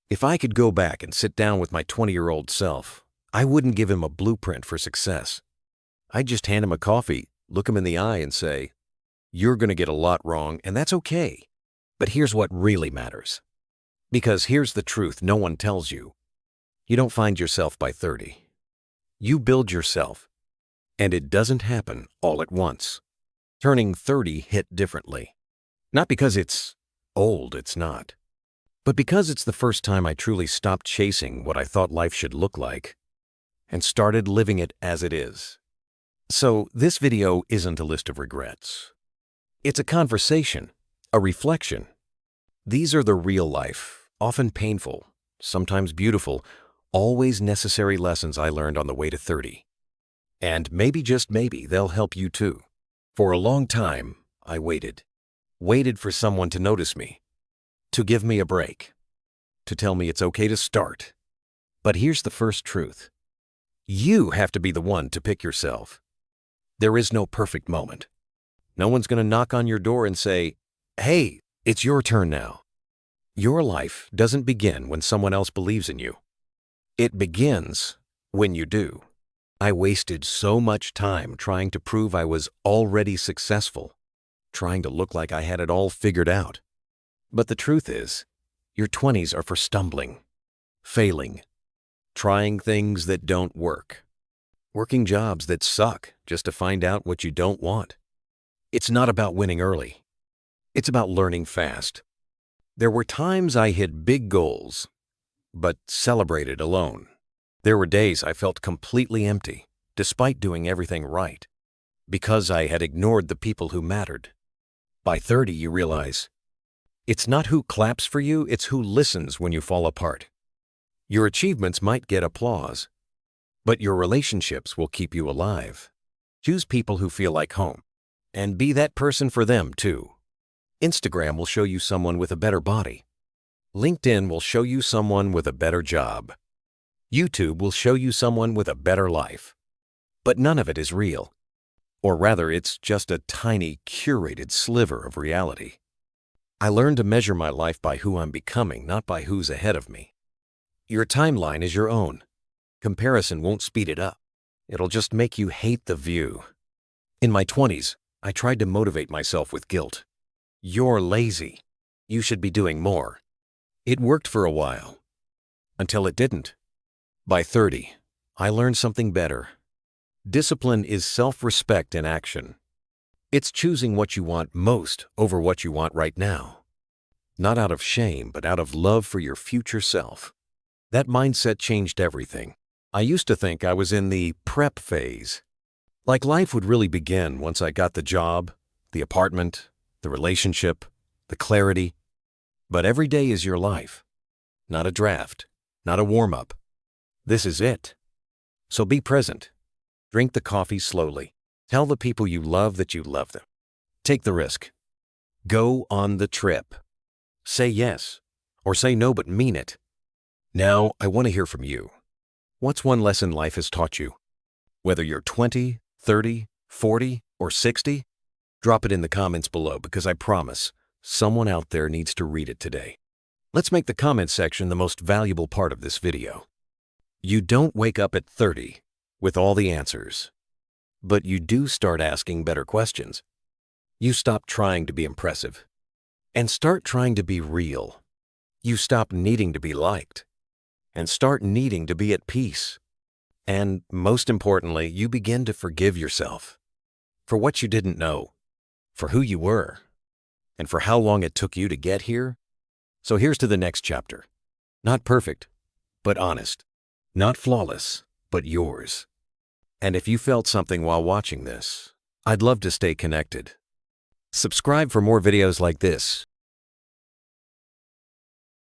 If I could go back and sit down with my 20-year-old self, I wouldn't give him a blueprint for success. I'd just hand him a coffee, look him in the eye and say, "You're going to get a lot wrong, and that's okay. But here's what really matters." Because here's the truth no one tells you. You don't find yourself by 30. You build yourself, and it doesn't happen all at once. Turning 30 hit differently. Not because it's old, it's not. But because it's the first time I truly stopped chasing what I thought life should look like and started living it as it is. So this video isn't a list of regrets. It's a conversation, a reflection. These are the real life, often painful, sometimes beautiful, always necessary lessons I learned on the way to 30. And maybe, just maybe, they'll help you too. For a long time, I waited for someone to notice me, to give me a break, to tell me it's okay to start. But here's the first truth. You have to be the one to pick yourself. There is no perfect moment. No one's going to knock on your door and say, "Hey, it's your turn now." Your life doesn't begin when someone else believes in you. It begins when you do. I wasted so much time trying to prove I was already successful, trying to look like I had it all figured out. But the truth is, your 20s are for stumbling, failing, trying things that don't work, working jobs that suck just to find out what you don't want. It's not about winning early. It's about learning fast. There were times I hit big goals, but celebrated alone. There were days I felt completely empty, despite doing everything right, because I had ignored the people who mattered. By 30, you realize, it's not who claps for you, it's who listens when you fall apart. Your achievements might get applause, but your relationships will keep you alive. Choose people who feel like home, and be that person for them too. Instagram will show you someone with a better body. LinkedIn will show you someone with a better job. YouTube will show you someone with a better life. But none of it is real. Or rather, it's just a tiny, curated sliver of reality. I learned to measure my life by who I'm becoming, not by who's ahead of me. Your timeline is your own. Comparison won't speed it up. It'll just make you hate the view. In my 20s, I tried to motivate myself with guilt. You're lazy. You should be doing more. It worked for a while, until it didn't. By 30, I learned something better. Discipline is self-respect in action. It's choosing what you want most over what you want right now. Not out of shame, but out of love for your future self. That mindset changed everything. I used to think I was in the prep phase. Like life would really begin once I got the job, the apartment, the relationship, the clarity. But every day is your life. Not a draft, not a warm-up. This is it. So be present. Drink the coffee slowly. Tell the people you love that you love them. Take the risk. Go on the trip. Say yes, or say no but mean it. Now, I want to hear from you. What's one lesson life has taught you? Whether you're 20, 30, 40, or 60, drop it in the comments below because I promise someone out there needs to read it today. Let's make the comment section the most valuable part of this video. You don't wake up at 30 with all the answers, but you do start asking better questions. You stop trying to be impressive and start trying to be real. You stop needing to be liked and start needing to be at peace. And most importantly, you begin to forgive yourself for what you didn't know, for who you were, and for how long it took you to get here. So here's to the next chapter. Not perfect, but honest. Not flawless, but yours. And if you felt something while watching this, I'd love to stay connected. Subscribe for more videos like this